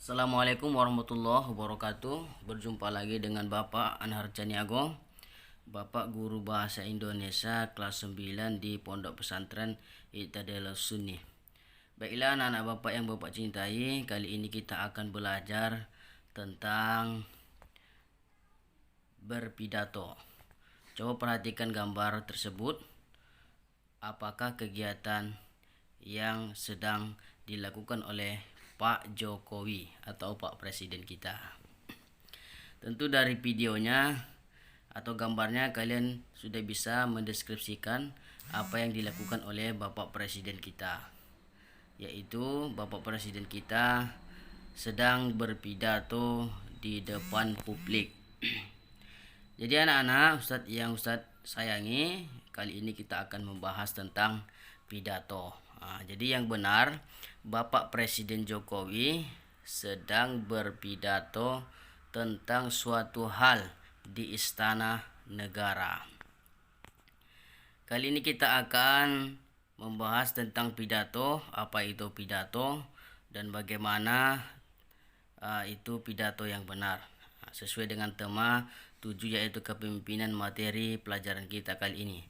Assalamualaikum warahmatullahi wabarakatuh. Berjumpa lagi dengan Bapak Anhar Caniago, Bapak Guru Bahasa Indonesia kelas 9 di Pondok Pesantren I'tidal Sunni. Baiklah anak-anak Bapak yang Bapak cintai, kali ini kita akan belajar tentang berpidato. Coba perhatikan gambar tersebut. Apakah kegiatan yang sedang dilakukan oleh Pak Jokowi atau Pak Presiden kita? Tentu dari videonya atau gambarnya kalian sudah bisa mendeskripsikan apa yang dilakukan oleh Bapak Presiden kita, yaitu Bapak Presiden kita sedang berpidato di depan publik. Jadi anak-anak Ustadz sayangi, kali ini kita akan membahas tentang pidato. Jadi yang benar, Bapak Presiden Jokowi sedang berpidato tentang suatu hal di Istana Negara. Kali ini kita akan membahas tentang pidato, apa itu pidato, dan bagaimana itu pidato yang benar. Sesuai dengan tema 7 yaitu kepemimpinan, materi pelajaran kita kali ini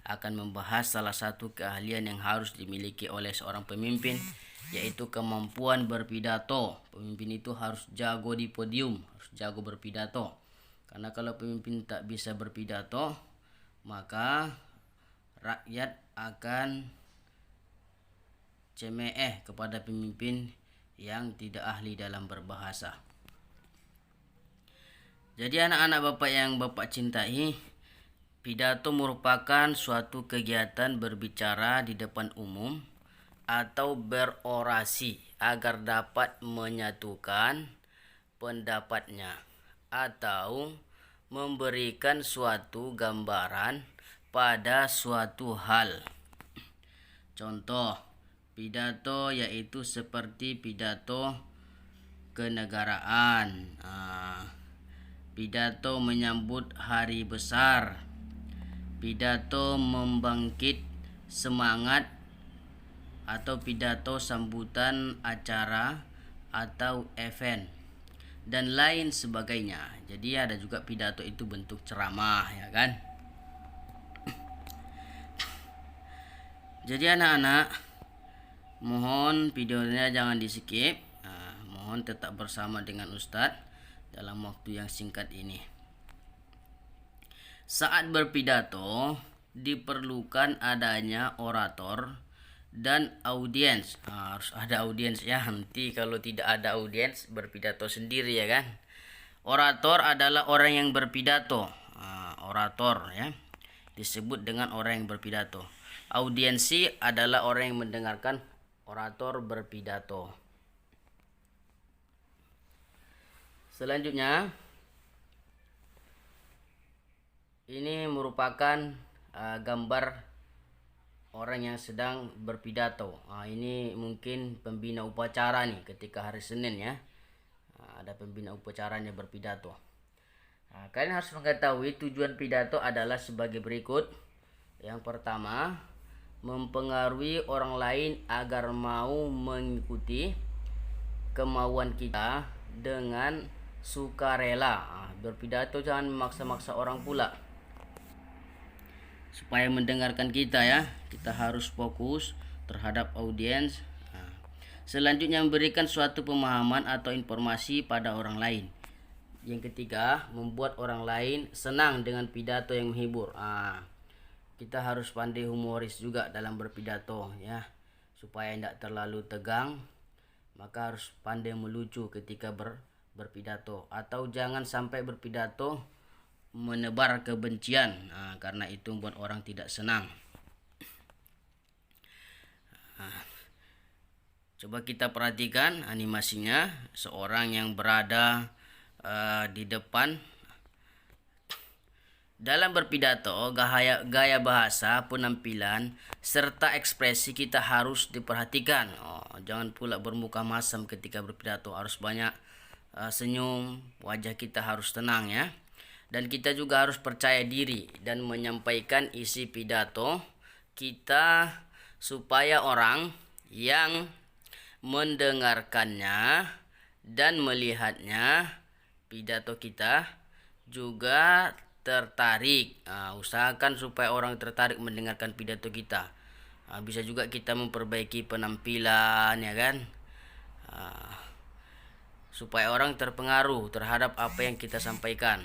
akan membahas salah satu keahlian yang harus dimiliki oleh seorang pemimpin, yaitu kemampuan berpidato. Pemimpin itu harus jago di podium, harus jago berpidato. Karena kalau pemimpin tak bisa berpidato, maka rakyat akan cemeh kepada pemimpin yang tidak ahli dalam berbahasa. Jadi anak-anak Bapak yang Bapak cintai, pidato merupakan suatu kegiatan berbicara di depan umum atau berorasi agar dapat menyatukan pendapatnya atau memberikan suatu gambaran pada suatu hal. Contoh pidato yaitu seperti pidato kenegaraan, pidato menyambut hari besar, pidato membangkit semangat, atau pidato sambutan acara atau event, dan lain sebagainya. Jadi ada juga pidato itu bentuk ceramah, ya kan? Jadi anak-anak, mohon videonya jangan di skip. Mohon tetap bersama dengan Ustadz dalam waktu yang singkat ini. Saat berpidato diperlukan adanya orator dan audiens. Harus ada audiens ya, nanti kalau tidak ada audiens berpidato sendiri, ya kan? Orator adalah orang yang berpidato. Orator ya disebut dengan orang yang berpidato. Audiensi adalah orang yang mendengarkan orator berpidato. Selanjutnya, ini merupakan gambar orang yang sedang berpidato. Ini mungkin pembina upacara nih ketika hari Senin ya. Ada pembina upacaranya berpidato. Kalian harus mengetahui tujuan pidato adalah sebagai berikut. Yang pertama, mempengaruhi orang lain agar mau mengikuti kemauan kita dengan sukarela. Berpidato jangan memaksa-maksa orang pula. Supaya mendengarkan kita ya, kita harus fokus terhadap audiens. Selanjutnya, memberikan suatu pemahaman atau informasi pada orang lain. Yang ketiga, membuat orang lain senang dengan pidato yang menghibur. Kita harus pandai humoris juga dalam berpidato ya, supaya tidak terlalu tegang. Maka harus pandai melucu ketika berpidato, atau jangan sampai berpidato menebar kebencian, karena itu membuat orang tidak senang. Coba kita perhatikan animasinya, seorang yang berada di depan. Dalam berpidato, gaya bahasa, penampilan, serta ekspresi kita harus diperhatikan. Jangan pula bermuka masam ketika berpidato, harus banyak senyum, wajah kita harus tenang ya. Dan kita juga harus percaya diri dan menyampaikan isi pidato kita supaya orang yang mendengarkannya dan melihatnya pidato kita juga tertarik. Usahakan supaya orang tertarik mendengarkan pidato kita. Bisa juga kita memperbaiki penampilan, ya kan, supaya orang terpengaruh terhadap apa yang kita sampaikan.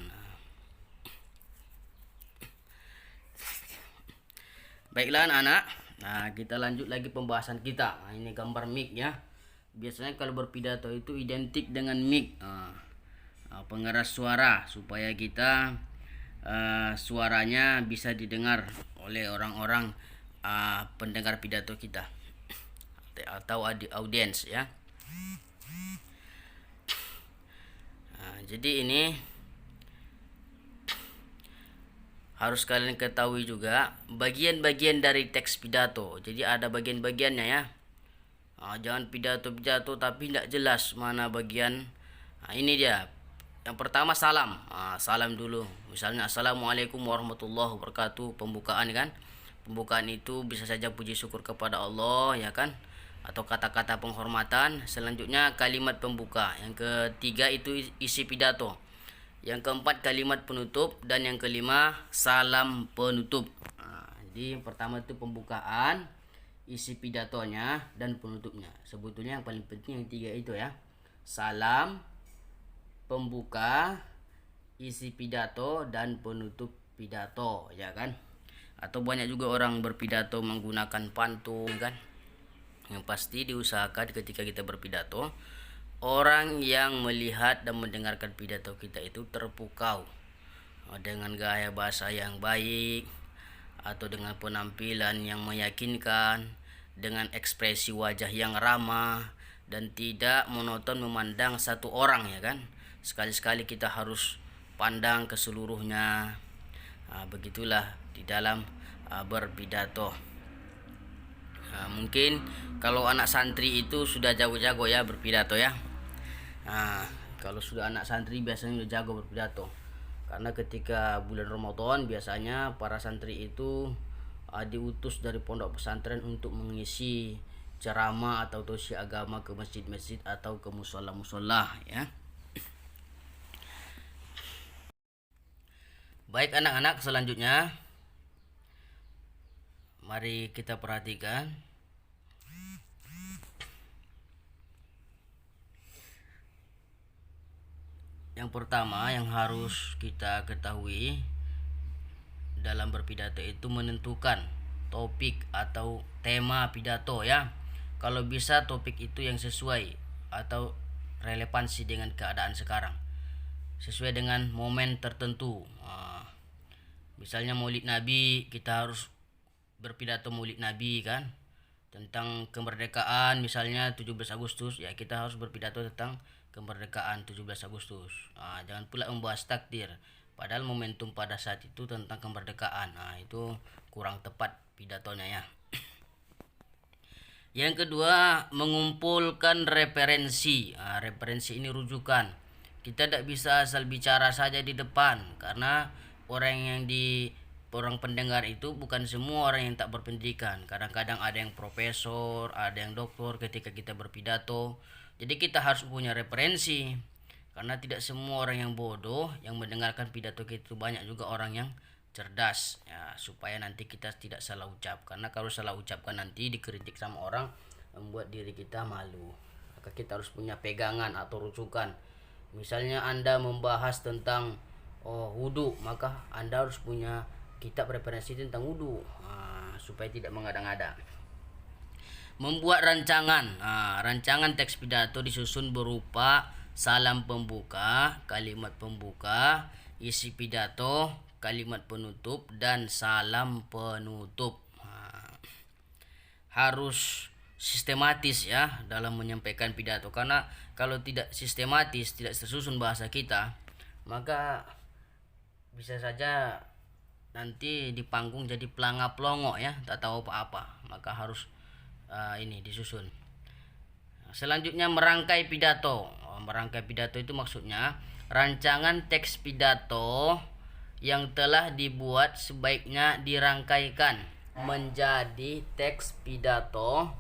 Baiklah anak-anak, kita lanjut lagi pembahasan kita. Ini gambar mic ya. Biasanya kalau berpidato itu identik dengan mic, pengeras suara, supaya kita suaranya bisa didengar oleh orang-orang pendengar pidato kita atau audiens ya. Jadi ini harus kalian ketahui juga bagian-bagian dari teks pidato. Jadi ada bagian-bagiannya ya. Jangan pidato-pidato tapi tidak jelas mana bagian. Ini dia. Yang pertama salam. Salam dulu. Misalnya assalamualaikum warahmatullahi wabarakatuh. Pembukaan kan. Pembukaan itu bisa saja puji syukur kepada Allah, ya kan, atau kata-kata penghormatan. Selanjutnya kalimat pembuka. Yang ketiga itu isi pidato. Yang keempat kalimat penutup, dan yang kelima salam penutup. Jadi yang pertama itu pembukaan, isi pidatonya, dan penutupnya. Sebetulnya yang paling penting yang tiga itu ya. Salam, pembuka, isi pidato, dan penutup pidato, ya kan. Atau banyak juga orang berpidato menggunakan pantun kan. Yang pasti diusahakan ketika kita berpidato, orang yang melihat dan mendengarkan pidato kita itu terpukau dengan gaya bahasa yang baik, atau dengan penampilan yang meyakinkan, dengan ekspresi wajah yang ramah, dan tidak monoton memandang satu orang, ya kan. Sekali-sekali kita harus pandang ke seluruhnya. Begitulah di dalam berpidato. Mungkin kalau anak santri itu sudah jago-jago ya berpidato ya. Kalau sudah anak santri biasanya udah jago berpidato. Karena ketika bulan Ramadan biasanya para santri itu diutus dari pondok pesantren untuk mengisi ceramah atau tausiah agama ke masjid-masjid atau ke musola-musola ya. Baik anak-anak, selanjutnya mari kita perhatikan yang pertama yang harus kita ketahui dalam berpidato itu menentukan topik atau tema pidato ya. Kalau bisa topik itu yang sesuai atau relevansi dengan keadaan sekarang, sesuai dengan momen tertentu. Misalnya Maulid Nabi, kita harus berpidato Maulid Nabi kan, tentang kemerdekaan. Misalnya 17 Agustus, ya kita harus berpidato tentang kemerdekaan 17 Agustus. Jangan pula membahas takdir, padahal momentum pada saat itu tentang kemerdekaan. Itu kurang tepat pidatonya ya. Yang kedua, mengumpulkan referensi. Referensi ini rujukan. Kita tidak bisa asal bicara saja di depan, karena orang pendengar itu bukan semua orang yang tak berpendidikan. Kadang-kadang ada yang profesor, ada yang doktor ketika kita berpidato. Jadi kita harus punya referensi, karena tidak semua orang yang bodoh yang mendengarkan pidato kita. Banyak juga orang yang cerdas ya, supaya nanti kita tidak salah ucap. Karena kalau salah ucapkan nanti dikritik sama orang, membuat diri kita malu. Maka kita harus punya pegangan atau rujukan. Misalnya Anda membahas tentang wudu, maka Anda harus punya kitab referensi tentang wudu, supaya tidak mengada-ngada. Membuat rancangan. Rancangan teks pidato disusun berupa salam pembuka, kalimat pembuka, isi pidato, kalimat penutup, dan salam penutup. Harus sistematis ya dalam menyampaikan pidato, karena kalau tidak sistematis, tidak tersusun bahasa kita, maka bisa saja nanti di panggung jadi pelangap-pelongo ya, tak tahu apa-apa. Maka harus ini disusun. Selanjutnya merangkai pidato. Merangkai pidato itu maksudnya rancangan teks pidato yang telah dibuat sebaiknya dirangkaikan menjadi teks pidato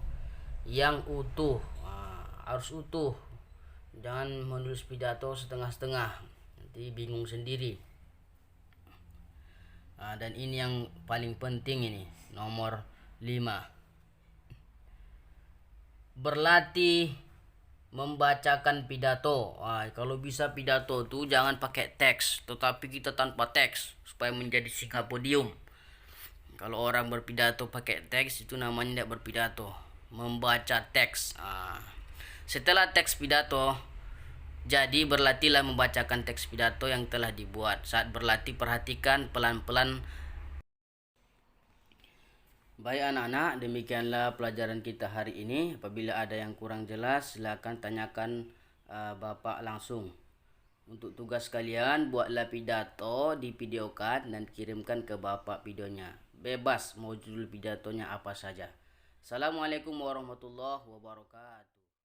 yang utuh. Harus utuh. Jangan menulis pidato setengah-setengah, nanti bingung sendiri. Dan ini yang paling penting, ini nomor 5. Berlatih membacakan pidato. Kalau bisa pidato tuh jangan pakai teks, tetapi kita tanpa teks supaya menjadi singa podium. Kalau orang berpidato pakai teks itu namanya tidak berpidato, membaca teks. Setelah teks pidato, jadi berlatihlah membacakan teks pidato yang telah dibuat. Saat berlatih perhatikan pelan-pelan. Baik anak-anak, demikianlah pelajaran kita hari ini. Apabila ada yang kurang jelas, silakan tanyakan Bapak langsung. Untuk tugas kalian, buatlah pidato, divideokan dan kirimkan ke Bapak videonya. Bebas mau judul pidatonya apa saja. Assalamualaikum warahmatullahi wabarakatuh.